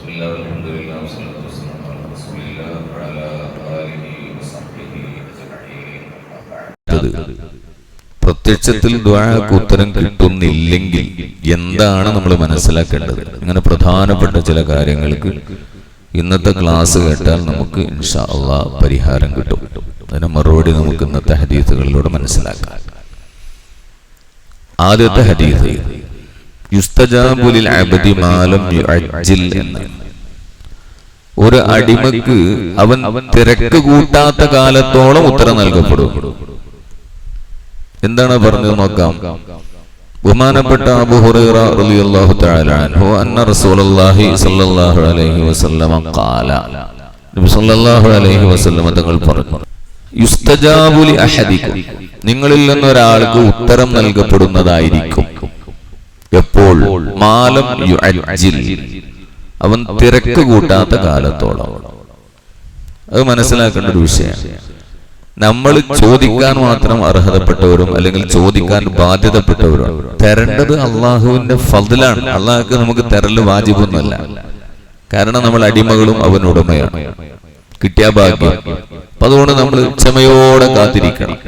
ബിസ്മില്ലാഹി അൽഹംദുലില്ലാഹി വസ്സലാത്തു വസ്സലാമു അലാ റസൂലില്ലാഹി വഅലാ ആലിഹി വസഹ്ബിഹി അജ്മഈൻ. പ്രത്യക്ഷത്തിൽ ദുആക്ക് ഉത്തരം കിട്ടുന്നില്ലെങ്കിൽ എന്താണ് നമ്മൾ മനസ്സിലാക്കേണ്ടത്? ഇങ്ങനെ പ്രധാനപ്പെട്ട ചില കാര്യങ്ങൾക്ക് ഇന്നത്തെ ക്ലാസ് കേട്ടാൽ നമുക്ക് ഇൻഷാ അല്ലാഹ് പരിഹാരം കിട്ടും. അതിന് മറുപടി നമുക്ക് ഇന്നത്തെ ഹദീസുകളിലൂടെ മനസ്സിലാക്കാം. ആദ്യത്തെ ഹദീസ് യുസ്തജാബു ലിൽ അബ്ദി മാ ലം യുഅജ്ജിൽ എന്ന. ഒരു അടിമക്ക് അവൻ തിരക്ക് കൂട്ടാത്ത കാലത്തോളം ഉത്തരം നൽകപ്പെടും. എന്താണ് പറഞ്ഞത് നോക്കാം. ബഹുമാനപ്പെട്ട അബൂ ഹുറൈറ റളിയല്ലാഹു തആല അൻഹു അന്ന റസൂലുള്ളാഹി സ്വല്ലല്ലാഹു അലൈഹി വസല്ലം ഖാല, നബി സ്വല്ലല്ലാഹു അലൈഹി വസല്ലം തങ്ങൾ പറഞ്ഞു, യുസ്തജാബു ലി അഹദിക്കും, നിങ്ങളിൽ നിന്ന് ഒരാൾക്ക് ഉത്തരം നൽകപ്പെടുന്നതായിരിക്കും. എപ്പോൾ? മാലം യുഅജ്ജിൽ, അവൻ തിരക്ക് കൂട്ടാത്ത കാലത്തോളം. അത് മനസ്സിലാക്കേണ്ട ഒരു വിഷയമാണ്. നമ്മൾ ചോദിക്കാൻ മാത്രം അർഹതപ്പെട്ടവരും അല്ലെങ്കിൽ ചോദിക്കാൻ ബാധ്യതപ്പെട്ടവരും. തരേണ്ടത് അള്ളാഹുവിന്റെ ഫദ്ലാണ്. അള്ളാഹുക്ക് നമുക്ക് തരല് വാജിബൊന്നുമല്ല. കാരണം നമ്മൾ അടിമകളും അവനുടമയാണ്. കിട്ടിയ ഭാഗ്യം. അപ്പൊ അതുകൊണ്ട് നമ്മൾ ക്ഷമയോടെ കാത്തിരിക്കണം.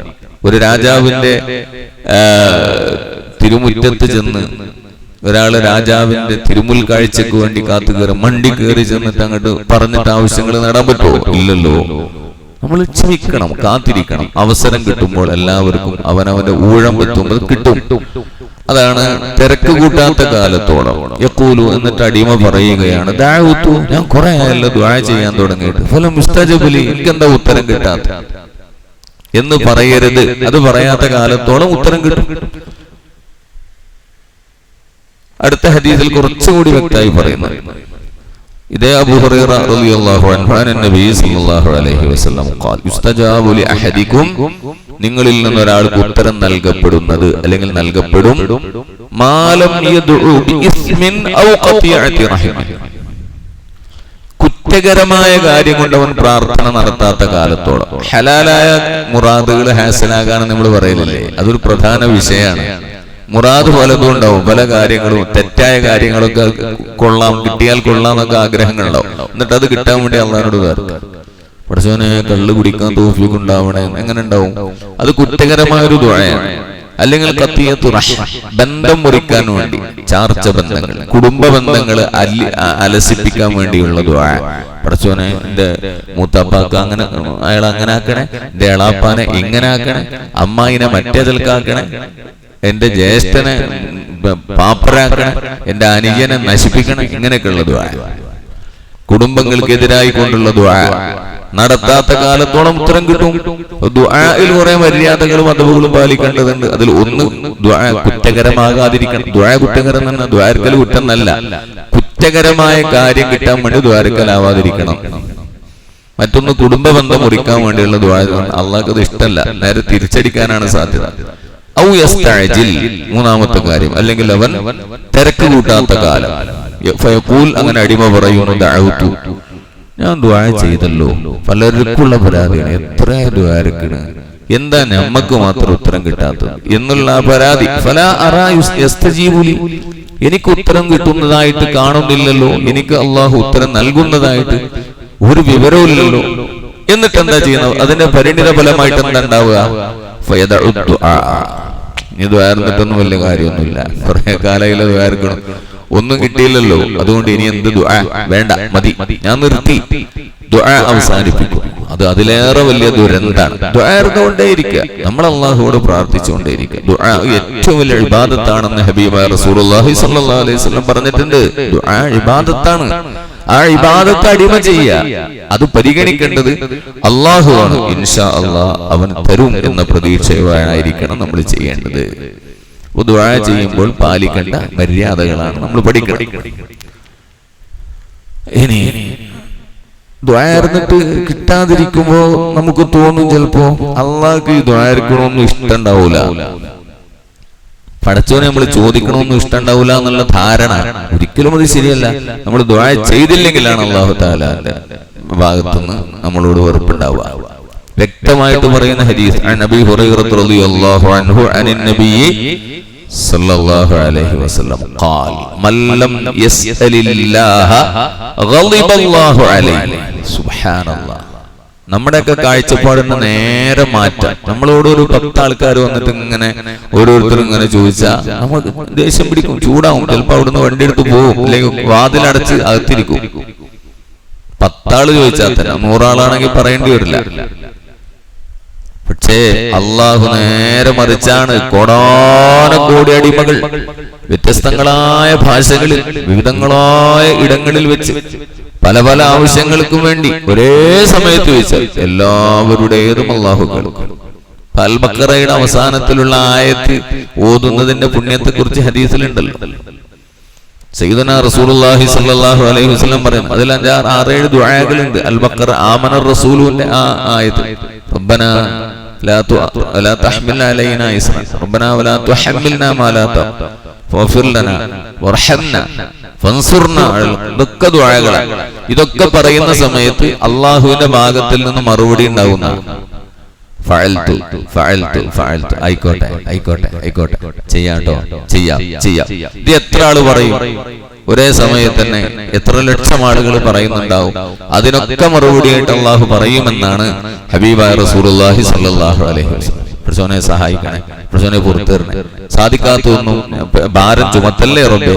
ഒരു രാജാവിന്റെ തിരുമുറ്റത്ത് ചെന്ന് ഒരാള് രാജാവിന്റെ തിരുമുൽ കാഴ്ചക്ക് വേണ്ടി കാത്തു കയറി മണ്ടി കയറി ചെന്നിട്ട് അങ്ങോട്ട് പറഞ്ഞിട്ട് ആവശ്യങ്ങൾ നേടാൻ പറ്റുമോ? ഇല്ലല്ലോ. നമ്മൾ ക്ഷമിക്കണം, കാത്തിരിക്കണം. അവസരം കിട്ടുമ്പോൾ എല്ലാവർക്കും അവനവന്റെ ഊഴം എത്തുമ്പോൾ കിട്ടും. അതാണ് തിരക്ക് കൂട്ടാത്ത കാലത്തോളം. യഖൂലു, എന്നിട്ട് അടിമ പറയുകയാണ്, ദഅഉതു, ഞാൻ കുറെ ആയല്ലോ ദുആ ചെയ്യാൻ തുടങ്ങിയിട്ട്, ഫലം മുസ്തജബു ലി, എനിക്കെന്താ ഉത്തരം കിട്ടാത്ത എന്ന് പറയരുത്. അത് പറയാത്ത കാലത്തോളം ഉത്തരം കിട്ടും. അടുത്ത ഹദീസിൽ കുറച്ചുകൂടി വ്യക്തമായി പറയുന്നു. ഇതേ അബൂ ഹുറൈറ റളിയല്ലാഹു അൻഹു അൻ നബി സല്ലല്ലാഹു അലൈഹി വസല്ലം ഖാൽ, യുസ്തജാബു ലി അഹദിക്കും, നിങ്ങളിൽ നിന്ന് ഒരാൾക്ക് ഉത്തരം നൽകപ്പെടുന്നത് അല്ലെങ്കിൽ നൽകപ്പെടും, മാലം യദ്ഉ ബിഇസ്മിൻ ഔ ഖതിഅതി റഹിം, കുറ്റകരമായ കാര്യം കൊണ്ട് അവൻ പ്രാർത്ഥന നടത്താത്ത കാലത്തോളം. ഹലാലായ മുറാദുകൾ ഹാസലാകാന്ന് നമ്മൾ പറയില്ലേ, അതൊരു പ്രധാന വിഷയമാണ്. മുറാദ് പലതും ഉണ്ടാവും. പല കാര്യങ്ങളും തെറ്റായ കാര്യങ്ങളൊക്കെ കൊള്ളാം, കിട്ടിയാൽ കൊള്ളാം എന്നൊക്കെ ആഗ്രഹങ്ങളുണ്ടാവും. എന്നിട്ട് അത് കിട്ടാൻ വേണ്ടി അള്ളാഹുവോട് പ്രാർത്ഥിക്കും, പടച്ചോനെ കള്ള് കുടിക്കാൻ തൗഫീഖ് ഉണ്ടാവണേ. എങ്ങനെ ഉണ്ടാവും? അത് കുറ്റകരമായ ഒരു ദുആയാണ്. അല്ലെങ്കിൽ ഖതിയത്തു റഹ്ം, ബന്ധം മുറിക്കാൻ വേണ്ടി, ചാർച്ച ബന്ധങ്ങൾ, കുടുംബ ബന്ധങ്ങൾ അലസിപ്പിക്കാൻ വേണ്ടിയുള്ള ദുആ. പടച്ചോനെ എന്റെ മൂത്താപ്പാക്ക് അങ്ങനെ, അയാൾ അങ്ങനെ ആക്കണേ, എന്റെ എളാപ്പാനെ ഇങ്ങനെ ആക്കണേ, അമ്മായിനെ മറ്റേതിൽക്കാക്കണേ, എന്റെ ജ്യേഷ്ഠനെ പാപ്പരാക്കണേ, എന്റെ അനുജനെ നശിപ്പിക്കണം, ഇങ്ങനെയൊക്കെയുള്ള ദുആ. കുടുംബങ്ങൾക്കെതിരായി കൊണ്ടുള്ള ദുആ നടത്താത്ത കാലത്തോളം ഉത്തരം കിട്ടും. ദുആയിൽ കുറെ മര്യാദകളും അദബുകളും പാലിക്കേണ്ടതുണ്ട്. അതിൽ ഒന്ന് ദുആ കുറ്റകരമാകാതിരിക്കണം. ദുആ കുറ്റകരം തന്നെ, ദ്വാരക്കൽ കുറ്റം എന്നല്ല, കുറ്റകരമായ കാര്യം കിട്ടാൻ വേണ്ടി ദ്വാരക്കലാവാതിരിക്കണം. മറ്റൊന്ന് കുടുംബ ബന്ധം മുറിക്കാൻ വേണ്ടിയുള്ള ദുആ. അള്ളാഹ്ക്ക് അത് ഇഷ്ടമല്ല, നേരെ തിരിച്ചടിക്കാനാണ് സാധ്യത. ഔ യസ്തഅജിൽ, മൂന്നാമത്തെ കാര്യം, അല്ലെങ്കിൽ അവൻ തിരക്ക് കൂട്ടാത്ത കാലം. ഫയഖൂൽ, അങ്ങനെ അടിമ പറയുന്നു, ദഅഉതു, ഞാൻ ദുആ ചെയ്തല്ലോ. പലർക്കുള്ള പരാതിയാണ്, എത്ര ദുആരക്കാണ്, എന്താ നമ്മക്ക് മാത്രം ഉത്തരം കിട്ടാത്തത് എന്നുള്ള പരാതി. ഫലാ അറാ യസ്തജീബു ലി, എനിക്ക് ഉത്തരം കിട്ടുന്നതായിട്ട് കാണുന്നില്ലല്ലോ, എനിക്ക് അള്ളാഹു ഉത്തരം നൽകുന്നതായിട്ട് ഒരു വിവരവും ഇല്ലല്ലോ. എന്നിട്ട് എന്താ ചെയ്യുന്നത്? അതിന്റെ പരിണിത ഫലമായിട്ട് എന്താ ഉണ്ടാവുക? ഫയദഉ ദുആ, ഇനി ദ്വാരന്നിട്ടൊന്നും വലിയ കാര്യമൊന്നുമില്ല, കുറെ കാലയില് ദ്വാരക്കണം, ഒന്നും കിട്ടിയില്ലല്ലോ, അതുകൊണ്ട് ഇനി എന്ത് ദുആ വേണ്ട, മതി, ഞാൻ നിർത്തി, ദുആ അവസാനിപ്പിക്കും. അത് അതിലേറെ വലിയ ദുരന്താണ്. ദുആ കൊണ്ടേയിരിക്കുക, നമ്മൾ അള്ളാഹുവോട് പ്രാർത്ഥിച്ചുകൊണ്ടേയിരിക്കുക. ദുആ ഏറ്റവും വലിയ ഇബാദത്താണെന്ന് ഹബീബായ റസൂലുള്ളാഹി സ്വല്ലല്ലാഹു അലൈഹി വസല്ലം പറഞ്ഞിട്ടുണ്ട്. ദുആ ഇബാദത്താണ്. ആ ഇബാദത്ത് അടിമ ചെയ്യുക, അത് പരിഗണിക്കേണ്ടത് അള്ളാഹുവാണ്. ഇൻഷാ അള്ളാഹ് അവൻ തരും എന്ന പ്രതീക്ഷയായിരിക്കണം നമ്മൾ ചെയ്യേണ്ടത്. ദുആ ചെയ്യുമ്പോൾ പാലിക്കേണ്ട മര്യാദകളാണ് നമ്മൾ പഠിക്കണം. ഇനി ദുആ ഇരുന്നിട്ട് കിട്ടാതിരിക്കുമ്പോ നമുക്ക് തോന്നും ചിലപ്പോ അള്ളാഹ്ക്ക് ഈ ദുആ ഇരിക്കണമെന്നും ഇഷ്ടമുണ്ടാവൂല, പടച്ചോനെ നമ്മൾ ചോദിക്കണമെന്നും ഇഷ്ടമുണ്ടാവില്ല എന്നുള്ള ധാരണ. ഒരിക്കലും അത് ശരിയല്ല. നമ്മൾ ദുആ ചെയ്തില്ലെങ്കിലാണ് അല്ലാഹു തആലയുടെ ഭാഗത്തുനിന്ന് നമ്മളോട് വെറുപ്പുണ്ടാവുക. വ്യക്തമായിട്ട് പറയുന്ന ഹദീസ്, അൻ അബീ ഹുറൈറ റളിയല്ലാഹു അൻഹു അനിൻ നബി സല്ലല്ലാഹു അലൈഹി വസല്ലം ഖാൽ മൻ ലം യസ്അലില്ലാഹ ഗളിബല്ലാഹു അലൈഹി. സുബ്ഹാനല്ലാഹ്. നമ്മുടെയൊക്കെ കാഴ്ചപ്പാടിന് നേരെ മാറ്റാം. നമ്മളോട് ഒരു 10 ആൾക്കാർ വന്നിട്ട് ഇങ്ങനെ ഓരോരുത്തരും ഇങ്ങനെ ചോദിച്ചാൽ നമുക്ക് ദേഷ്യം പിടിക്കും, ചൂടാവും. ചിലപ്പോ അവിടുന്ന് വണ്ടി എടുത്ത് പോകും, അല്ലെങ്കിൽ വാതിലടച്ച് അകത്തിരിക്കും. 10 ആള് ചോദിച്ചാൽ തന്നെ 100 ആളാണെങ്കിൽ പറയേണ്ടി വരില്ല. പക്ഷേ അള്ളാഹു നേരെ മറിച്ചാണ്. കോടാനക്കോടി അടിമകൾ വ്യത്യസ്തങ്ങളായ ഭാഷകളിൽ വിവിധങ്ങളായ ഇടങ്ങളിൽ വെച്ച് പല പല ആവശ്യങ്ങൾക്കും വേണ്ടി ഒരേ സമയത്ത് വെച്ച് എല്ലാവരുടേതും അള്ളാഹു കേൾക്കും. അൽ ബഖറയുടെ അവസാനത്തിലുള്ള ആയത്ത് ഓതുന്നതിന്റെ പുണ്യത്തെ കുറിച്ച് ഹദീസിലുണ്ടല്ലോ. സയ്യിദുനാ റസൂലുള്ളാഹി സ്വല്ലല്ലാഹു അലൈഹി വസല്ലം പറയും, അതിൽ 6-7 ദുആകളുണ്ട്. അൽ ബഖറ ആമന റസൂലുന്റെ ആ ആയത്ത്, റബ്ബനാ ലാ തഹ്മിൽ അലൈനാ ഇസ്റൻ റബ്ബനാ വലാ തുഹമ്മിൽനാ മാ ലാ ഫഗ്ഫിർ ലനാ വർഹംനാ ഫൻസുർനാ. ഇതൊക്കെ ദുആകളാണ്. ഇതൊക്കെ പറയുന്ന സമയത്ത് അള്ളാഹുവിന്റെ ഭാഗത്തിൽ നിന്ന് മറുപടി ഉണ്ടാകുന്ന ആയിക്കോട്ടെ ചെയ്യാട്ടോ, ചെയ്യാം. ഇത് എത്ര ആള് പറയും? ഒരേ സമയത്ത് തന്നെ എത്ര ലക്ഷം ആളുകൾ പറയുന്നുണ്ടാവും. അതിനൊക്കെ മറുപടിയായിട്ട് അള്ളാഹു പറയുമെന്നാണ് ഹബീബായ റസൂലുള്ളാഹി സ്വല്ലല്ലാഹു അലൈഹി വസല്ലം. പ്രസോനെ സഹായിക്കണേ, പ്രസോനെ പുറത്തേറണേ, സാധിക്കാത്തൊന്നും ഭാരം ചുമത്തല്ലേ റബ്ബേ.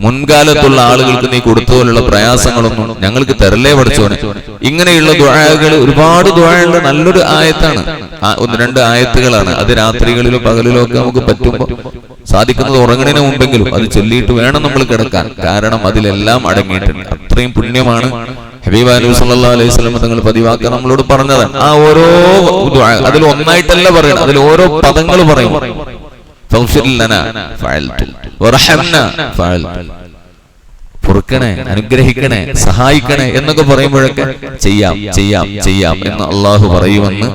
മുൻകാലത്തുള്ള ആളുകൾക്ക് നീ കൊടുത്തപോലുള്ള പ്രയാസങ്ങളൊന്നും ഞങ്ങൾക്ക് തരല്ലേ പഠിച്ചോനെ. ഇങ്ങനെയുള്ള ദുആകൾ, ഒരുപാട് ദുആകളുടെ നല്ലൊരു ആയത്താണ്. 1-2 ആയത്തുകളാണ്. അത് രാത്രികളിലോ പകലിലോ ഒക്കെ നമുക്ക് പറ്റുമ്പോൾ സാധിക്കുന്നത് ഉറങ്ങണതിന് മുമ്പെങ്കിലും അത് ചൊല്ലിയിട്ട് വേണം നമ്മൾ കിടക്കാൻ. കാരണം അതിലെല്ലാം അടങ്ങിയിട്ടുണ്ട്. അത്രയും പുണ്യമാണ് ഹബീബ് നബി സല്ലല്ലാഹു അലൈഹി വസല്ലം തങ്ങൾ പതിവാക്കാൻ നമ്മളോട് പറഞ്ഞതാണ്. ആ ഓരോ ദുആ അതിൽ ഒന്നായിട്ടല്ല പറയണം, അതിൽ ഓരോ പദങ്ങൾ പറയും. ഫഗ്ഫിർ ലനാ ഫഅൽതു വർഹംനാ ഫഅൽതു. പൊറുക്കണേ, അനുഗ്രഹിക്കണേ, സഹായിക്കണേ എന്നൊക്കെ പറയുമ്പോഴൊക്കെ ചെയ്യാം എന്ന് അള്ളാഹു പറയുമെന്ന്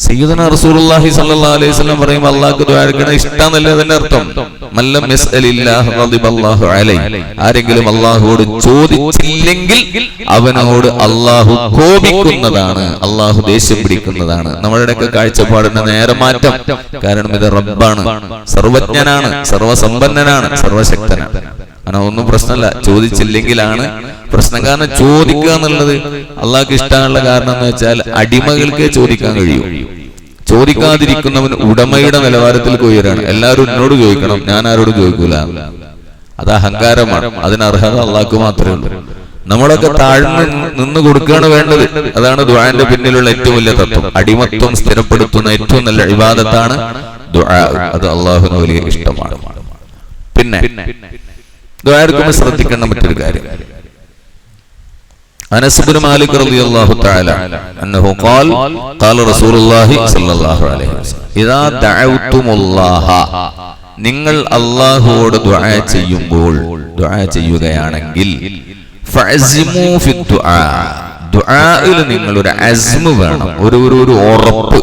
സയ്യിദുനാ റസൂലുള്ളാഹി സ്വല്ലല്ലാഹു അലൈഹി വസല്ലം പറയുമ്പോൾ അള്ളാഹ്ക്ക് ദുആ എടുക്കണ ഇഷ്ടമല്ലേ അതിന്റെ അർത്ഥം. മല്ലം യസ്അലില്ലാഹ ഗളിബല്ലാഹു അലൈഹി. ആരെങ്കിലും അള്ളാഹുവോട് ചോദിച്ചില്ലെങ്കിൽ അവനോട് അള്ളാഹു കോപിക്കുന്നതാണ്, അള്ളാഹു ദേഷ്യം പിടിക്കുന്നതാണ്. നമ്മുടെയൊക്കെ കാഴ്ചപ്പാടിന് നേരെ മാറ്റം. കാരണം ഇത് റബ്ബാണ്, സർവജ്ഞനാണ്, സർവസമ്പന്നനാണ്, സർവശക്തനാണ്. അങ്ങനെ ഒന്നും പ്രശ്നമല്ല. ചോദിച്ചില്ലെങ്കിലാണ് പ്രശ്നം. കാരണം ചോദിക്കുക എന്നുള്ളത് അള്ളാഹ്ക്ക് ഇഷ്ടമുള്ള കാരണം എന്ന് വെച്ചാൽ അടിമകൾക്ക് ചോദിക്കാൻ കഴിയും. ചോദിക്കാതിരിക്കുന്നവൻ ഉടമയുടെ നിലവാരത്തിൽ ഉയരാണ്. എല്ലാവരും എന്നോട് ചോദിക്കണം, ഞാൻ ആരോട് ചോദിക്കൂല. അത് അഹങ്കാരമാണ്. അതിന് അർഹത അള്ളാഹ്ക്ക് മാത്രമേ ഉള്ളൂ. നമ്മളൊക്കെ താഴ്ന്ന് നിന്ന് കൊടുക്കുകയാണ് വേണ്ടത്. അതാണ് ദുആന്റെ പിന്നിലുള്ള ഏറ്റവും വലിയ തത്വം. അടിമത്വം സ്ഥിരപ്പെടുത്തുന്ന ഏറ്റവും നല്ല ഇബാദത്താണ് ദുആ. അത് അള്ളാഹുവിന് വലിയ ഇഷ്ടമാണ്. പിന്നെ ദുആ എടുക്കുമ്പോൾ ശ്രദ്ധിക്കേണ്ട മറ്റൊരു കാര്യം, അനസ് ഇബ്നു മാലിക് റളിയല്ലാഹു തആല അന്നഹു ഖാൽ ഖാല റസൂലുള്ളാഹി സ്വല്ലല്ലാഹു അലൈഹി വസല്ലം ഇദാ ദഅഉതുമുല്ലാഹ, നിങ്ങൾ അല്ലാഹുവോട് ദുആ ചെയ്യുമ്പോൾ, ദുആ ചെയ്യുകയാണെങ്കിൽ ഫഅസിമു ഫി ദുആ, ദുആയിൽ നിങ്ങൾ ഒരു അസ്മ വേണം, ഒരു ഉറപ്പ്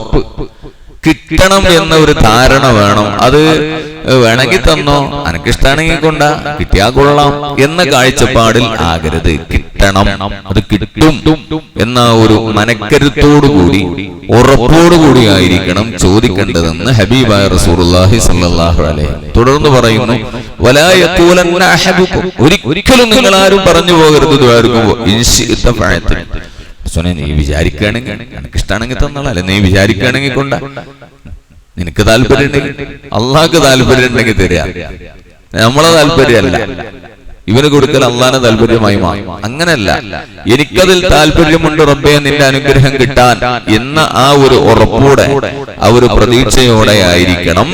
കിട്ടണം എന്ന ഒരു ധാരണ വേണം. അത് വേണമെങ്കിൽ തന്നോ, അനക്കിഷ്ടാണെങ്കിൽ കൊണ്ടാ, കിട്ടിയാ കൊള്ളാം എന്ന കാഴ്ചപ്പാടിൽ ആകരുത്. കിട്ടണം, അത് കിട്ടും എന്ന ഒരു മനക്കരുത്തോടുകൂടി ഉറപ്പോടുകൂടി ആയിരിക്കണം ചോദിക്കേണ്ടതെന്ന് ഹബീബായ റസൂലുള്ളാഹി സ്വല്ലല്ലാഹു അലൈഹി. തുടർന്ന് പറയുന്നു, വലാ യഖൂലന്ന അഹദുക്കും, ഒരിക്കലും നിങ്ങൾ ആരും പറഞ്ഞു പോകരുത് ദുആ എടുക്കുമ്പോൾ ഇൻശിഅത ഫഅത, നീ വിചാരിക്കുകയാണെങ്കിൽ, എനിക്കിഷ്ടാണെങ്കിൽ തന്നോളാം, അല്ലെ നീ വിചാരിക്കുകയാണെങ്കിൽ കൊണ്ട, നിനക്ക് താല്പര്യം ഉണ്ടെങ്കിൽ, അള്ളാഹ്ക്ക് താല്പര്യം ഉണ്ടെങ്കിൽ തരിക. നമ്മളെ താല്പര്യമല്ല ഇവന് കൊടുക്കൽ, അള്ളാഹിന്റെ താല്പര്യമായി മാറും. അങ്ങനല്ല, എനിക്കതിൽ താല്പര്യമുണ്ട് റബ്ബേ നിന്റെ അനുഗ്രഹം കിട്ടാൻ എന്ന ആ ഒരു ഉറപ്പോടെ, ആ ഒരു പ്രതീക്ഷയോടെ ആയിരിക്കണം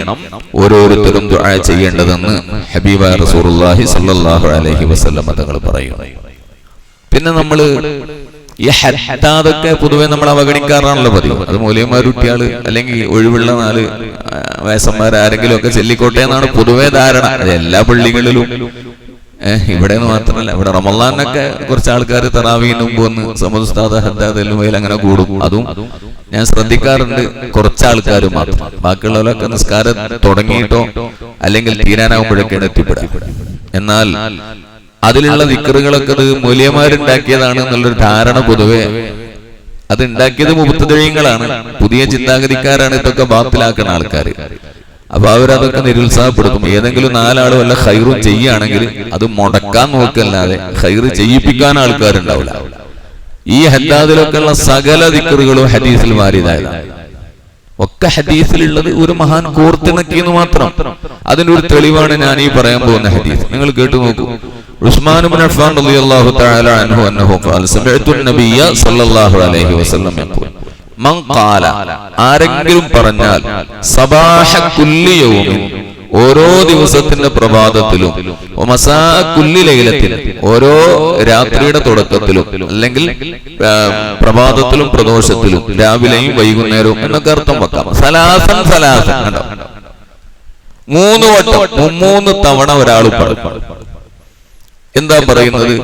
ഓരോരുത്തരും ദുആ ചെയ്യേണ്ടതെന്ന് ഹബീബായ റസൂലുള്ളാഹി സ്വല്ലല്ലാഹു അലൈഹി വസല്ലം തങ്ങൾ പറയുന്നു. പിന്നെ നമ്മള് ഈ ഹത്താതൊക്കെ പൊതുവെ നമ്മൾ അവഗണിക്കാറാണല്ലോ പതിവ്. അത് മൂല്യന്മാരുട്ടിയാള് അല്ലെങ്കിൽ ഒഴിവുള്ള 4 വയസ്സന്മാരാരെങ്കിലും ഒക്കെ ചെല്ലിക്കോട്ടെ എന്നാണ് പൊതുവെ ധാരണ. അത് എല്ലാ പള്ളികളിലും, ഇവിടെ നിന്ന് മാത്രമല്ല, ഇവിടെ റമളാനൊക്കെ കുറച്ച് ആൾക്കാർ തറാവീന് മുമ്പ് വന്ന് സമുസ്താദ് ഹദ്ദാദ് എല്ലുമയിൽ അങ്ങനെ കൂടും. അതും ഞാൻ ശ്രദ്ധിക്കാറുണ്ട്, കുറച്ച് ആൾക്കാർ മാത്രം. ബാക്കിയുള്ളവരൊക്കെ നിസ്കാരം തുടങ്ങിയിട്ടോ അല്ലെങ്കിൽ തീരാനാവുമ്പോഴൊക്കെയാണ് എത്തിപ്പെടുക. എന്നാൽ അതിലുള്ള ദിക്റുകളൊക്കെ അത് മൂല്യന്മാരുണ്ടാക്കിയതാണ് എന്നുള്ളൊരു ധാരണ പൊതുവെ. അത് ഉണ്ടാക്കിയത് മുബ്തദിഈങ്ങളാണ്, പുതിയ ചിന്താഗതിക്കാരാണ്. ഇതൊക്കെ ബാത്തിലാക്കുന്ന ആൾക്കാർ. അപ്പൊ അവരതൊക്കെ നിരുത്സാഹപ്പെടുത്തും. ഏതെങ്കിലും 4 ആൾ വല്ല ഖൈറും ചെയ്യുകയാണെങ്കിൽ അത് മുടക്കാൻ നോക്കല്ലാതെ ഖൈറ് ചെയ്യിപ്പിക്കാൻ ആൾക്കാരുണ്ടാവില്ല. ഈ ഹദ്ദാദിലൊക്കെ ഉള്ള സകല ദിക്റുകളും ഹദീസിൽ വാരിദായതാണ്. ഒക്കെ ഹദീസിലുള്ളത് ഒരു മഹാൻ കോർത്തിണക്കിയെന്ന് മാത്രം. അതിനൊരു തെളിവാണ് ഞാൻ ഈ പറയാൻ പോകുന്ന ഹദീസ്. നിങ്ങൾ കേട്ടു നോക്കൂ. ഉസ്മാൻ ഇബ്നു അഫ്ഫാൻ റളിയല്ലാഹു തആല അൻഹു അന്നഹു ഖാല സമിഅതു നബിയ്യ സല്ലല്ലാഹു അലൈഹി വസല്ലം യഖൂൽ മൻ ഖാല, ആരെങ്കിലും പറഞ്ഞാൽ, സബാഹ കുല്ലി യൗമിൻ, ഓരോ ദിവസത്തിന്റെ പ്രഭാതത്തിലും, വമസാ കുല്ലി ലൈലത്തിൻ, ഓരോ രാത്രിയുടെ തുടക്കത്തിലും, അല്ലെങ്കിൽ പ്രഭാതത്തിലും പ്രദോഷത്തിലും, രാവിലെയും വൈകുന്നേരവും എന്നൊക്കെ അർത്ഥം വെക്കാം. സലാസൻ സലാസൻ, കണ്ടോ, 3 വട്ടം 3 തവണ ഒരാൾ പറയും. എന്താ പറയുന്നത്?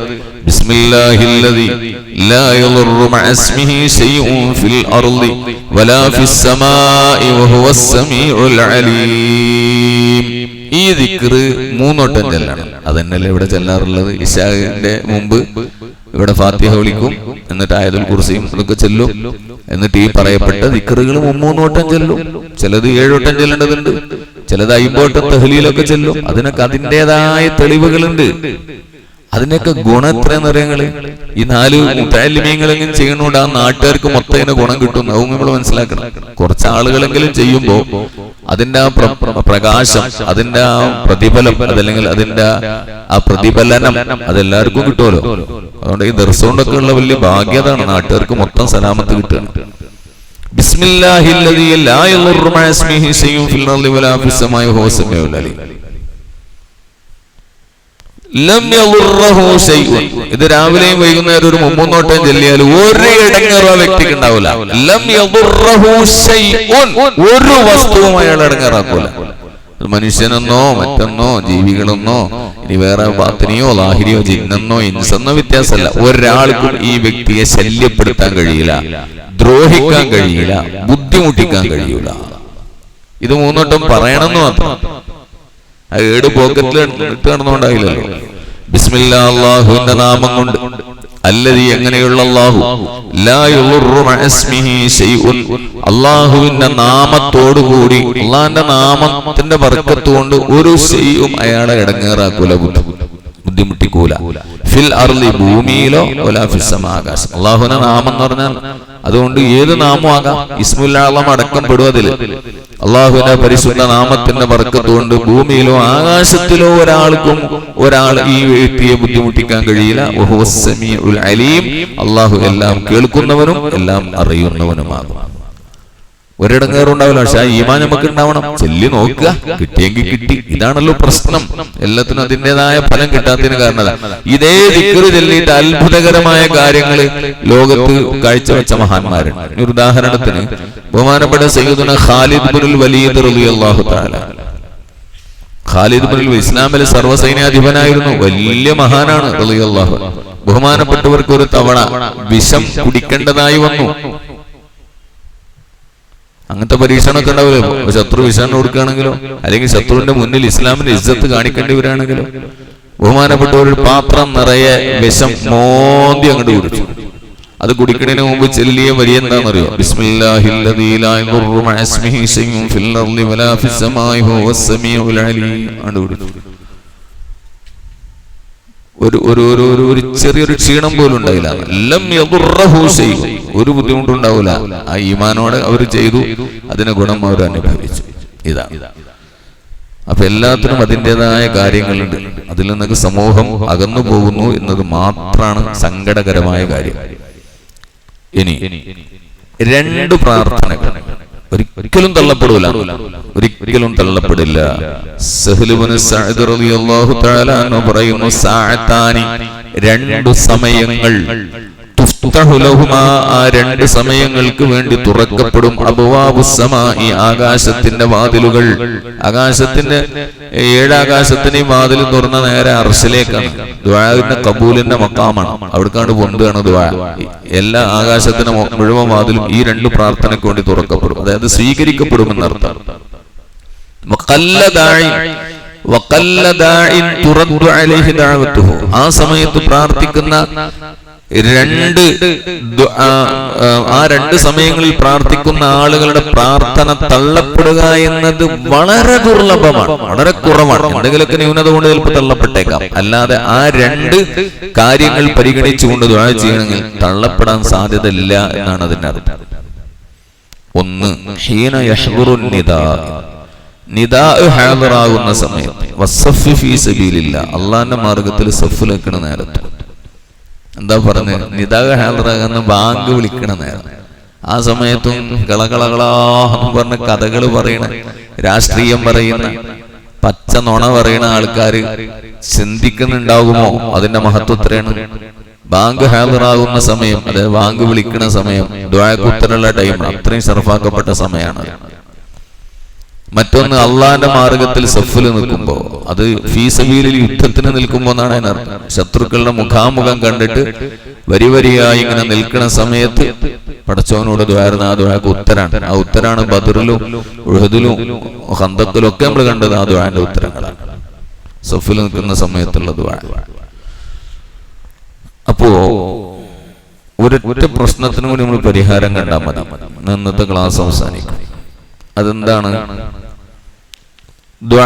ബിസ്മില്ലാഹില്ലദി ലാ യദുറു മഅ ഇസ്മിഹി ശൈഉൻ ഫിൽ അർളി വലാ ഫിസ് സമാഇ വഹുവസ് സമീഉൽ അലീം. ഈ ദിക്ർ 3 വട്ടം ചൊല്ലണം. അതന്നല്ലേ ഇവിടെ ചൊല്ലാറുള്ളത്. ഇശാഇന്റെ മുമ്പ് ഇവിടെ ഫാത്തിഹ വിളിക്കും, എന്നിട്ട് ആയതുൽ കുർസിയും അതൊക്കെ ചൊല്ലും. എന്നിട്ട് ഈ പറയപ്പെട്ട ദിക്റുകൾ 3 വട്ടം ചൊല്ലും. ചിലത് 7 വട്ടം ചൊല്ലേണ്ടതുണ്ട്, ചിലത് 50 വട്ടം തഹ്ലീലൊക്കെ ചൊല്ലും. അതിനൊക്കെ അതിൻ്റെതായ തെളിവുകളുണ്ട്. അതിനൊക്കെ ഗുണം എത്രയെന്ന് അറിയാങ്ങള്? ഈ 4 മുതഅല്ലിമീങ്ങളെങ്കിലും ചെയ്യണോണ്ട് ആ നാട്ടുകാർക്ക് മൊത്തം ഇതിന് ഗുണം കിട്ടും. അതും നമ്മൾ മനസ്സിലാക്കണം. കുറച്ച് ആളുകളെങ്കിലും ചെയ്യുമ്പോൾ അതിന്റെ ആ പ്രകാശം, അതിന്റെ ആ പ്രതിഫലം, അതല്ലെങ്കിൽ അതിന്റെ ആ പ്രതിഫലനം അതെല്ലാവർക്കും കിട്ടുമല്ലോ. അതുകൊണ്ട് ഈ ദർസുകൊണ്ടൊക്കെ ഉള്ള വലിയ ഭാഗ്യതാണ്. നാട്ടുകാർക്ക് മൊത്തം സലാമത്ത് കിട്ടുകയാണ്. ബിസ്മില്ലാഹില്ലദീ ലാ യദുറു മഅ ഇസ്മിഹി ശൈഉൻ ഫിൽ അർളി വലാ ഫിസ് സമാഇ വഹുവസ് സമീഉൽ അലീം. ലം യദുറഹു ശൈഉൻ. ഇത് രാവിലെയും വൈകുന്നേരം ഒരു 3 വട്ടം ചൊല്ലിയാൽ ഒരു ഇടങ്ങേറും ആ വ്യക്തിക്ക് ഉണ്ടാവില്ല. ലം യദുറഹു ശൈഉൻ, ഒരു വസ്തുവും അയാൾ ഇടങ്ങേറാക്കൂല. മനുഷ്യനെന്നോ മറ്റെന്നോ ജീവികളെന്നോ ഇനി വേറെ ബാത്തിനിയോ ലാഹിരിയോ ജിന്നെന്നോ ഇൻസെന്നോ വ്യത്യാസമല്ല. ഒരാൾക്കും ഈ വ്യക്തിയെ ശല്യപ്പെടുത്താൻ കഴിയില്ല, ദ്രോഹിക്കാൻ കഴിയില്ല, ബുദ്ധിമുട്ടിക്കാൻ കഴിയൂല. ഇത് 3 വട്ടം പറയണമെന്ന് മാത്രം. ആ 7 പോക്കറ്റിൽ ഇട്ട് നടന്നുകൊണ്ടായില്ലല്ലോ. ബിസ്മില്ലാ, അല്ലാഹുവിന്റെ നാമം കൊണ്ട്. അല്ലദീ, എങ്ങനെയുള്ള അല്ലാഹു, ലാ യദുറു മഅ ഇസ്മിഹി ശൈഉൻ, അല്ലാഹുവിന്റെ നാമത്തോടുകൂടി, അല്ലാഹുവിന്റെ നാമത്തിന്റെ ബർക്കത്ത് കൊണ്ട് ഒരു ശൈഉം അയാളെ ഇടങ്ങേറാക്കൂല, ബുദ്ധിമുട്ടിക്കൂല. ഫിൽ അർളി, ഭൂമിയിലോ, വലാ ഫിസ് സമാ, ആകാശം. അല്ലാഹുവിന്റെ നാമം എന്ന് പറഞ്ഞാൽ അതുകൊണ്ട് ഏത് നാമം ആകാം. ഇസ്മുൽ അഅ്ലം അടക്കം പെടും അതിൽ. അല്ലാഹുവിന്റെ പരിശുദ്ധ നാമത്തിന്റെ ബർക്കത്ത് കൊണ്ട് ഭൂമിയിലോ ആകാശത്തിലോ ഒരാൾ ഈ വ്യക്തിയെ ബുദ്ധിമുട്ടിക്കാൻ കഴിയില്ല. വഹുവസ് സമീഉൽ അലീം, അല്ലാഹു എല്ലാം കേൾക്കുന്നവനും എല്ലാം അറിയുന്നവനുമാകും. ഒരിടങ്ങേറുണ്ടാവില്ല. പക്ഷെ ആ ഈമാൻ നമുക്ക് ഉണ്ടാവണം. ചൊല്ലി നോക്കുക, കിട്ടിയെങ്കിൽ കിട്ടി. ഇതാണല്ലോ പ്രശ്നം. എല്ലാത്തിനും അതിൻ്റെതായ ഫലം കിട്ടാത്തതിന് കാരണം ഇതേ ദിക്ർ ചൊല്ലിയിട്ട് അത്ഭുതകരമായ കാര്യങ്ങൾ ലോകത്ത് കാഴ്ചവെച്ച മഹാന്മാരുണ്ട്. ഒരു ഉദാഹരണത്തിന് ബഹുമാനപ്പെട്ട സയ്യിദുന ഖാലിദ് ഇബ്നുൽ വലീദ് റളിയല്ലാഹു തആല. ഖാലിദ് ഇബ്നുൽ ഇസ്ലാമിലെ സർവ്വസൈന്യാധിപനായിരുന്നു. വലിയ മഹാനാണ് റളിയല്ലാഹു. ബഹുമാനപ്പെട്ടവർക്ക് ഒരു തവണ വിഷം കുടിക്കേണ്ടതായി വന്നു. അങ്ങനത്തെ പരീക്ഷണമൊക്കെ ഉണ്ടാവില്ലോ. ശത്രു വിഷം കൊടുക്കുകയാണെങ്കിലോ, അല്ലെങ്കിൽ ശത്രുവിന്റെ മുന്നിൽ ഇസ്ലാമിന്റെ ഇസ്സത്ത് കാണിക്കേണ്ടി വരികയാണെങ്കിലോ, ബഹുമാനപ്പെട്ട ഒരു പാത്രം നിറയെ വിഷം മോന്തി അങ്ങോട്ട് കുടിച്ചു. അത് കുടിക്കുന്നതിന് മുമ്പ് ചെല്ലിയ വരി എന്താണെന്നറിയോ? ബിസ്മില്ലാഹില്ലദീ ലാ യദുറു മഅ ഇസ്മിഹി ശൈഉൻ ഫിൽ അർളി വലാ ഫിസ് സമാഇ വഹുവസ് സമീഉൽ അലീം. അങ്ങോട്ട് കുടിച്ചു. ഒരു ചെറിയൊരു ക്ഷീണം പോലും ഉണ്ടായില്ല. ലം യദുറഹു ശൈഉൻ, ഒരു ബുദ്ധിമുട്ടുണ്ടാവില്ല. ആ ഈമാനോടെ അവർ ചെയ്തു, അതിന് ഗുണം അവർ അനുഭവിച്ചു. ഇതാ. അപ്പൊ എല്ലാത്തിനും അതിൻ്റെതായ കാര്യങ്ങളുണ്ട്. അതിൽ നിന്നൊക്കെ സമൂഹം അകന്നു പോകുന്നു എന്നത് മാത്രമാണ് സങ്കടകരമായ കാര്യം. ഇനി 2 പ്രാർത്ഥനകൾ ഒരിക്കലും തള്ളപ്പെടില്ല, ഒരിക്കലും തള്ളപ്പെടില്ല. സഹ്ൽ ഇബ്നു സഅദ് റളിയല്ലാഹു തആല അൻഹു പറയുന്നു, സഅതാനി, 2 സമയങ്ങൾ, തുഫ്തഹു ലഹുമാ, ആ 2 സമയങ്ങൾക്ക് വേണ്ടി തുറക്കപ്പെടും, അബ്വാബുസ് സമാഇ, ആകാശത്തിന്റെ വാതിലുകൾ. ആകാശത്തിന്റെ 7 ആകാശത്തിനെയും വാതിൽ തുറന്ന നേരെ അർശിലേക്കാണ്. ദുആഇന്റെ ഖബൂലിന്റെ മഖാമാണ്. അവിടേക്കാണ് പൊന്തുകയാണ് ദുആ. എല്ലാ ആകാശത്തിന്റെ മുഴുവൻ വാതിലും ഈ 2 പ്രാർത്ഥനയ്ക്ക് വേണ്ടി തുറക്കപ്പെടും. അതായത് സ്വീകരിക്കപ്പെടുമെന്നർത്ഥം. ആ സമയത്ത് പ്രാർത്ഥിക്കുന്ന ആ രണ്ട് സമയങ്ങളിൽ പ്രാർത്ഥിക്കുന്ന ആളുകളുടെ പ്രാർത്ഥന തള്ളപ്പെടുക എന്നത് വളരെ ദുർലഭമാണ്, വളരെ കുറവാണ്. എന്തെങ്കിലുമൊക്കെ ന്യൂനത കൊണ്ട് ചിലപ്പോൾ തള്ളപ്പെട്ടേക്കാം. അല്ലാതെ ആ രണ്ട് കാര്യങ്ങൾ പരിഗണിച്ചുകൊണ്ട് ദുആ ചെയ്യണമെങ്കിൽ തള്ളപ്പെടാൻ സാധ്യത ഇല്ല എന്നാണ് അതിന്റെ അർത്ഥം. ഒന്ന്, ഹീന യഹ്ദുറുൻ നിദാ, നിദാ ഹാദിറാകുന്ന സമയത്ത്, വസ്സഫി ഫീ സബീലില്ലാഹ്, അല്ലാഹുവിന്റെ മാർഗ്ഗത്തിൽ സഫിൽ നിൽക്കുന്ന നേരത്ത്. എന്താ പറഞ്ഞത്? നിദാ ഹാദിറാകുന്ന ബാങ്ക് വിളിക്കണ നേരം. ആ സമയത്തും കളകളകളാന്ന് പറഞ്ഞ കഥകൾ പറയണ, രാഷ്ട്രീയം പറയുന്ന, പച്ച നുണ പറയുന്ന ആൾക്കാർ ചിന്തിക്കുന്നുണ്ടാകുമോ അതിന്റെ മഹത്വത്രയാണ്? ബാങ്ക് ഹാദിറാകുന്ന സമയം, അതായത് ബാങ്ക് വിളിക്കണ സമയം ദുആക്ക് ഉത്തരമുള്ള ടൈമാണ്, അത്രയും ഷറഫാക്കപ്പെട്ട സമയമാണ്. മറ്റൊന്ന്, അള്ളാന്റെ മാർഗത്തിൽ സഫിൽ നിൽക്കുമ്പോ, അത് ഫീ സബീലിൽ യുദ്ധത്തിന് നിൽക്കുമ്പോ എന്നാണ് അതിനർത്ഥം. ശത്രുക്കളുടെ മുഖാമുഖം കണ്ടിട്ട് വരി വരിയായി ഇങ്ങനെ നിൽക്കുന്ന സമയത്ത് പടച്ചവനോട് ദുആർന്ന ആ ദുആക്ക് ഉത്തരാണ്. ആ ഉത്തരാണ് ബദറിലും ഉഹദിലും ഖന്തക്കിലും ഒക്കെ നമ്മൾ കണ്ടത്. ആ ദുആന്റെ ഉത്തരങ്ങളാണ് സഫിൽ നിൽക്കുന്ന സമയത്തുള്ള ദുആ. അപ്പോ ഒരൊറ്റ പ്രശ്നത്തിനും കൂടി നമ്മൾ പരിഹാരം കണ്ടാൽ മതി. ഇന്നത്തെ ക്ലാസ് അവസാനിക്കും. അതെന്താണ്? ദുആ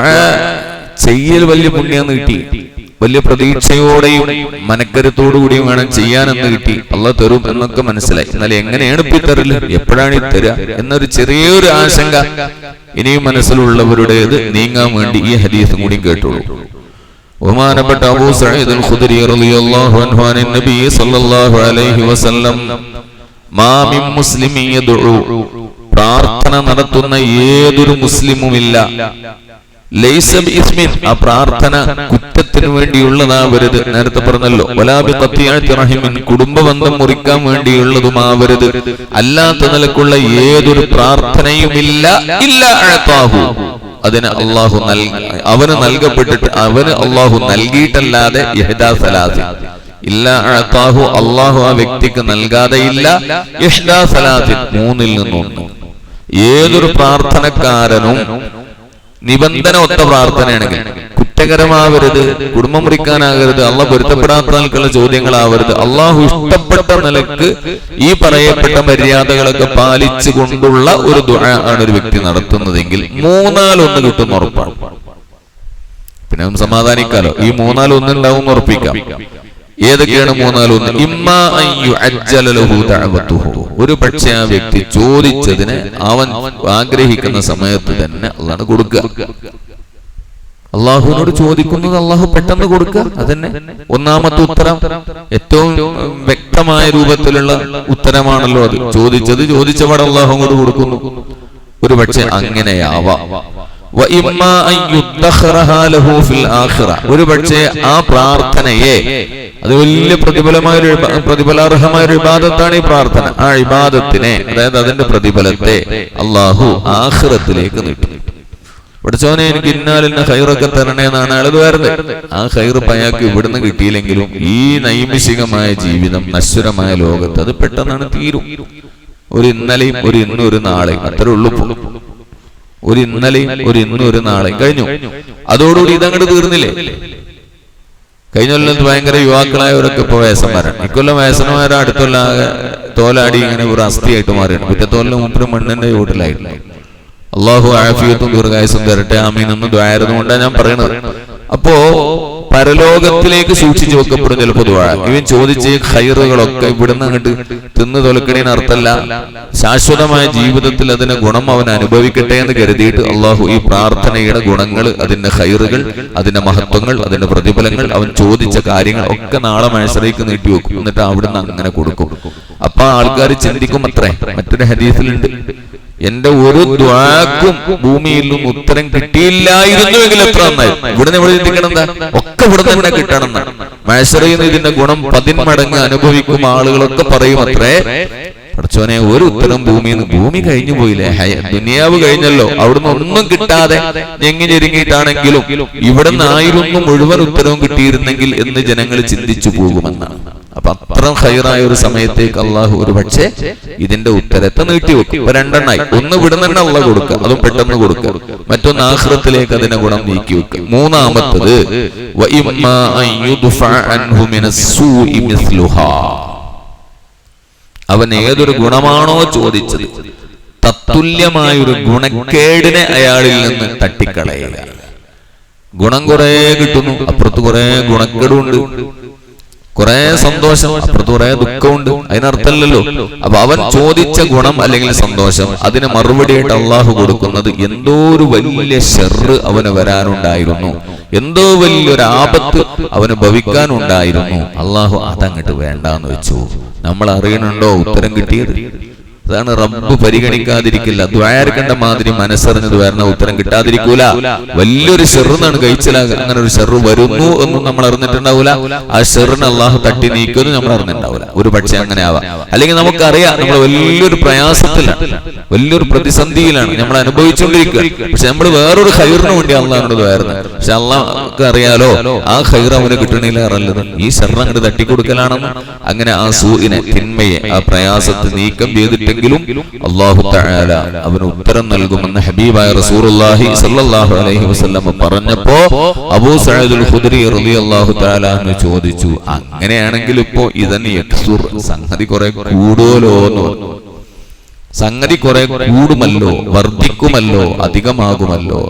ചെയ്യൽ വലിയ പുണ്യം കിട്ടി, വലിയ പ്രതീക്ഷയോടെയും മനക്കരുത്തോടുകൂടിയും വേണം ചെയ്യാനെന്ന് കിട്ടി. അള്ളാഹ് തരും എന്നൊക്കെ മനസ്സിലായി. എന്നാൽ എങ്ങനെയാണ് ഇപ്പൊ തരല്, എപ്പോഴാണ് ഈ തരിക എന്നൊരു ചെറിയൊരു ആശങ്ക ഇനിയും മനസ്സിലുള്ളവരുടേത് നീങ്ങാൻ വേണ്ടി ഈ ഹദീസും കൂടി കേട്ടോളൂ. ബഹുമാനപ്പെട്ട അബൂ സഈദ് അൽ ഖുദരി റളിയല്ലാഹു അൻഹു അൻ നബി സല്ലല്ലാഹു അലൈഹി വസല്ലം, മാ മിൻ മുസ്ലിമിൻ യദ്ഉ, പ്രാർത്ഥന നടത്തുന്ന ഏതൊരു മുസ്ലിമുമില്ല, ലൈസ ബിഇസ്മിൻ, ആ പ്രാർത്ഥന കുറ്റത്തിന് വേണ്ടിയുള്ളതാവരുത്. നേരത്തെ പറഞ്ഞല്ലോ, വലാ ബിഖത്തിഅത്തി റഹിമിൻ, കുടുംബബന്ധം മുറിക്കാൻ വേണ്ടിയുള്ളതുമാവരുത്. അല്ലാത്ത നിലക്കുള്ള ഏതൊരു പ്രാർത്ഥനയുമില്ല, ഇല്ലാ അഅതാഹു, അതിന് അള്ളാഹു അവന് നൽകപ്പെട്ടിട്ട് അവന് അള്ളാഹു നൽകിയിട്ടല്ലാതെ ഇഹ്ദാ സലാസി, ഇല്ലാ അഅതാഹു, അള്ളാഹു ആ വ്യക്തിക്ക് നൽകാതെയില്ല, ഇഹ്ദാ സലാസി, മൂന്നിൽ നിന്നൊന്ന്. ഏതൊരു പ്രാർത്ഥനക്കാരനും നിബന്ധന ഒത്ത പ്രാർത്ഥനയാണെങ്കിൽ കുറ്റകരമാവരുത്, കുടുംബം മുറിക്കാനാകരുത്, അള്ളാഹ് പൊരുത്തപ്പെടാത്ത നിലക്കുള്ള ചോദ്യങ്ങളാവരുത്, അള്ളാഹു ഇഷ്ടപ്പെട്ട നിലക്ക് ഈ പറയപ്പെട്ട മര്യാദകളൊക്കെ പാലിച്ചു കൊണ്ടുള്ള ഒരു ദുആ ആണ് ഒരു വ്യക്തി നടത്തുന്നതെങ്കിൽ 3-1 കിട്ടും ഉറപ്പാണ്. പിന്നെ സമാധാനിക്കാലോ, ഈ 3-1 ഉണ്ടാവും ഉറപ്പിക്കാം. ഏതൊക്കെയാണ് 3-1? ഇമ്മാ അൻ യുഅജ്ജല ലഹു ദഅവതുഹു, ഒരു പക്ഷേ ആ വ്യക്തി ചോദിച്ചതിന് അവൻ ആഗ്രഹിക്കുന്ന സമയത്ത് തന്നെ അള്ളാഹു കൊടുക്കുക. അള്ളാഹുവിനോട് ചോദിക്കുന്നത് അള്ളാഹു പെട്ടെന്ന് കൊടുക്കുക. അതന്നെ ഒന്നാമത്തെ ഉത്തരം, ഏറ്റവും വ്യക്തമായ രൂപത്തിലുള്ള ഉത്തരമാണല്ലോ അത്. ചോദിച്ചപാട് അള്ളാഹു അങ്ങോട്ട് കൊടുക്കുന്നു. ഒരു പക്ഷെ അങ്ങനെയാവാം. ഒരു പക്ഷേ ആ പ്രാർത്ഥനയെ, അത് വലിയ പ്രതിഫലാർഹമായ ഒരു ഇബാദത്താണ് ഈ പ്രാർത്ഥന. ആ ഇബാദത്തിനെ, അതായത് അതിന്റെ പ്രതിഫലത്തെ അള്ളാഹു ആഖിറത്തിലേക്ക് നീട്ടും. പഠിച്ചോനെ എനിക്ക് ഇന്നാലിന്ന ഖൈറൊക്കെ തരണേ എന്നാണ് അയാൾ വരുന്നത്. ആ ഖൈറ് അയാൾക്ക് ഇവിടുന്ന് കിട്ടിയില്ലെങ്കിലും ഈ നൈമിഷികമായ ജീവിതം, നശ്വരമായ ലോകത്ത് അത് പെട്ടെന്നാണ് തീരും. ഒരു ഇന്നലെയും ഒരു ഇന്നും ഒരു നാളെയും, അത്രേ ഉള്ളൂ. ഒരു ഇന്നലെയും ഒരു ഇന്നും ഒരു നാളെയും കഴിഞ്ഞു. അതോടുകൂടി ഇതങ്ങോട്ട് തീർന്നില്ലേ? കഴിഞ്ഞ കൊല്ലത്ത് ഭയങ്കര യുവാക്കളായവരൊക്കെ ഇപ്പൊ വയസ്സന്മാരാണ്. ഇക്കൊല്ലം വയസ്സന്മാരെ അടുത്തുള്ള തോലാടി ഇങ്ങനെ ഒരു അസ്ഥിയായിട്ട് മാറിയാണ്. പിറ്റത്തോലിന് മുമ്പിൽ മണ്ണിന്റെ ചൂട്ടിലായിട്ടില്ല. അള്ളാഹു ആഫിയത്തും ദീർഘായുസ്സും തരട്ടെ, ആമീൻ എന്ന് ദുആയിരുന്നുകൊണ്ടാണ് ഞാൻ പറയുന്നത്. അപ്പോ പരലോകത്തിലേക്ക് സൂക്ഷിച്ചു വെക്കപ്പെടും ചിലപ്പോൾ ദുആ. ഇവൻ ചോദിച്ച ഖൈറുകളൊക്കെ ഇവിടുന്ന് അങ്ങോട്ട് തിന്നു തൊലക്കണേന് അർത്ഥമല്ല, ശാശ്വതമായ ജീവിതത്തിൽ അതിന്റെ ഗുണം അവൻ അനുഭവിക്കട്ടെ എന്ന് കരുതിയിട്ട് അള്ളാഹു ഈ പ്രാർത്ഥനയുടെ ഗുണങ്ങൾ, അതിന്റെ ഖൈറുകൾ, അതിന്റെ മഹത്വങ്ങൾ, അതിന്റെ പ്രതിഫലങ്ങൾ, അവൻ ചോദിച്ച കാര്യങ്ങൾ ഒക്കെ നാളെ മഹ്ശറിലേക്ക് നീട്ടിവെക്കും. എന്നിട്ട് അവിടുന്ന് അങ്ങനെ കൊടുക്കും. അപ്പൊ ആൾക്കാർ ചിന്തിക്കും അത്രേ. മറ്റൊരു ഹദീസിലുണ്ട്, എന്റെ ഒരു ദുആക്കും ഭൂമിയിൽ നിന്നും ഉത്തരം കിട്ടിയില്ലായിരുന്നുവെങ്കിൽ എത്ര നന്നായി. ഇവിടെ നമ്മൾ ചിന്തിക്കണം എന്താ, ഒക്കെ ഇവിടെ തന്നെ കിട്ടണം. മഹ്ശറിൽ നിന്ന് ഇതിന്റെ ഗുണം 10 മടങ്ങ് അനുഭവിക്കും ആളുകളൊക്കെ പറയും അത്രേ. പഠിച്ചോനെ, ഒരു ഉത്തരം ഭൂമി കഴിഞ്ഞു പോയില്ലേ, ദുനിയാവ് കഴിഞ്ഞല്ലോ, അവിടുന്ന് ഒന്നും കിട്ടാതെ ഞെങ്ങിഞ്ഞെരുങ്ങിയിട്ടാണെങ്കിലും ഇവിടുന്ന് 1000 മുഴുവൻ ഉത്തരവും കിട്ടിയിരുന്നെങ്കിൽ എന്ന് ജനങ്ങൾ ചിന്തിച്ചു പോകുമെന്നാണ്. അപ്പൊ അത്ര ഖൈറായ ഒരു സമയത്തേക്ക് അള്ളാഹു ഒരു പക്ഷേ ഇതിന്റെ ഉത്തരത്തെ നീട്ടിവെക്കും. ഇപ്പൊ രണ്ടെണ്ണായി. ഒന്ന് ഇവിടുന്ന് തന്നെ അള്ളാഹ് കൊടുക്കുക, അതും പെട്ടെന്ന് കൊടുക്കുക. മറ്റൊന്ന് ആഖിറത്തിലേക്ക് അതിന്റെ ഗുണം നീക്കി വെക്കുക. മൂന്നാമത്തത് അവൻ ഏതൊരു ഗുണമാണോ ചോദിച്ചത് തത്തുല്യമായൊരു ഗുണക്കേടിനെ അയാളിൽ നിന്ന് തട്ടിക്കളയുക. ഗുണം കുറെ കിട്ടുന്നു, അപ്പുറത്ത് കുറെ ഗുണക്കേടുണ്ട്. കുറെ സന്തോഷം, അപ്പുറത്ത് കുറെ ദുഃഖമുണ്ട്. അതിനർത്ഥമല്ലല്ലോ. അപ്പൊ അവൻ ചോദിച്ച ഗുണം അല്ലെങ്കിൽ സന്തോഷം അതിന് മറുപടിയായിട്ട് അള്ളാഹു കൊടുക്കുന്നത് എന്തോ ഒരു വലിയ ഷർറ് അവന് വരാനുണ്ടായിരുന്നു, എന്തോ വലിയൊരു ആപത്ത് അവന് ഭവിക്കാനുണ്ടായിരുന്നു. അള്ളാഹു അതങ്ങട്ട് വേണ്ടാന്ന് വെച്ചു. നമ്മൾ അറിയണുണ്ടോ ഉത്തരം കിട്ടിയത്? അതാണ് റബ്ബ് പരിഗണിക്കാതിരിക്കില്ല. ദ്വാരക്കണ്ട മാതിരി മനസ്സറിഞ്ഞത് വരണ ഉത്തരം കിട്ടാതിരിക്കൂല. വലിയൊരു ഷെറിനാണ് കഴിച്ചിലാകുക. അങ്ങനെ ഒരു ഷെറ് വരുന്നു എന്നും നമ്മൾ അറിഞ്ഞിട്ടുണ്ടാവൂല. ആ ഷെറിന് അള്ളാഹു തട്ടി നീക്കുമെന്ന് നമ്മൾ അറിഞ്ഞിട്ടുണ്ടാവില്ല. ഒരു പക്ഷെ അങ്ങനെ ആവാം. അല്ലെങ്കിൽ നമുക്കറിയാം നമ്മൾ വലിയൊരു പ്രയാസത്തിലാണ്, വലിയൊരു പ്രതിസന്ധിയിലാണ് നമ്മൾ അനുഭവിച്ചുകൊണ്ടിരിക്കുക. പക്ഷെ നമ്മൾ വേറൊരു ഖൈറിന് വേണ്ടി അള്ളാഹിനോട് ദ്വാരുന്നത്. പക്ഷെ അള്ളാഹ്ക്ക് അറിയാലോ ആ ഖൈർ അവന് കിട്ടണില്ല അറിയുന്നത് ഈ ഷെറ് അങ്ങോട്ട് തട്ടിക്കൊടുക്കലാണെന്ന്. അങ്ങനെ ആ സൂഇനെ, തിന്മയെ, ആ പ്രയാസത്തെ നീക്കം ചെയ്തിട്ട് അല്ലാഹു തആല അവന് ഉത്തരം നൽകുമെന്ന് ഹബീബായ റസൂലുള്ളാഹി സ്വല്ലല്ലാഹു അലൈഹി വസല്ലം പറഞ്ഞപ്പോ അബൂ സഈദുൽ ഖുദ്രി റളിയല്ലാഹു തആല അൻഹു ചോദിച്ചു, അങ്ങനെയാണെങ്കിൽ ഇപ്പോ ഇദനി യക്സുർ, സംഗതി കുറെ കൂടുമല്ലോ എന്ന്. സംഗതി കുറെ കൂടുമല്ലോ, വർദ്ധിക്കുമല്ലോ, അധികമാകുമല്ലോ.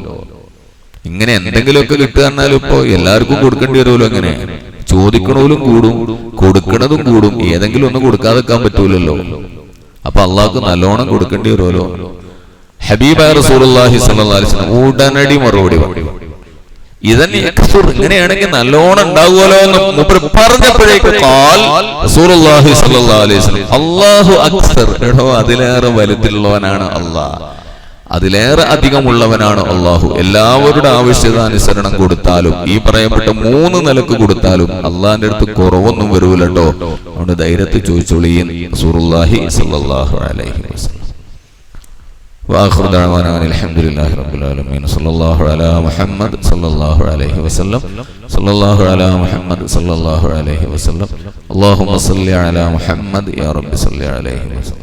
ഇങ്ങനെ എന്തെങ്കിലുമൊക്കെ കിട്ടുക എന്നാലും ഇപ്പോ എല്ലാവർക്കും കൊടുക്കേണ്ടി വരുമല്ലോ. എങ്ങനെ ചോദിക്കണോലും കൂടും, കൊടുക്കണതും കൂടും. ഏതെങ്കിലും ഒന്നും കൊടുക്കാതെക്കാൻ പറ്റൂലല്ലോ. അപ്പൊ അള്ളാഹ്ക്ക് നല്ലോണം കൊടുക്കേണ്ടി വരുമല്ലോ. ഹബീബായ റസൂലുള്ളാഹി സ്വല്ലല്ലാഹു അലൈഹി വസല്ലം ഉടനടി മറുപടി പറഞ്ഞു, ഇങ്ങനെയാണെങ്കിൽ നല്ലോണം ഉണ്ടാവുമല്ലോ എന്ന് മൂപ്പര് പറഞ്ഞപ്പോഴേക്ക് റസൂലുള്ളാഹി സ്വല്ലല്ലാഹു അലൈഹി വസല്ലം അല്ലാഹു അക്ബർ, എടോ അതിലേറെ വലുതുള്ളവനാണ് അള്ളാഹ്, അതിലേറെ അധികമുള്ളവനാണ് അള്ളാഹു. എല്ലാവരുടെ ആവശ്യതാനുസരണം കൊടുത്താലും ഈ പറയപ്പെട്ട 3 നിലക്ക് കൊടുത്താലും അള്ളാഹിന്റെ അടുത്ത് കുറവൊന്നും വരൂലട്ടോ. അതുകൊണ്ട് ധൈര്യത്തിൽ ചോദിച്ചോളീ റസൂലുള്ളാഹി സ്വല്ലല്ലാഹു അലൈഹി വസല്ലം. وآخر دعوانا أن الحمد لله رب العالمين. صلى الله على محمد صلى الله عليه وسلم. صلى الله على محمد صلى الله عليه وسلم. اللهم صل على محمد يا رب صل عليه وسلم.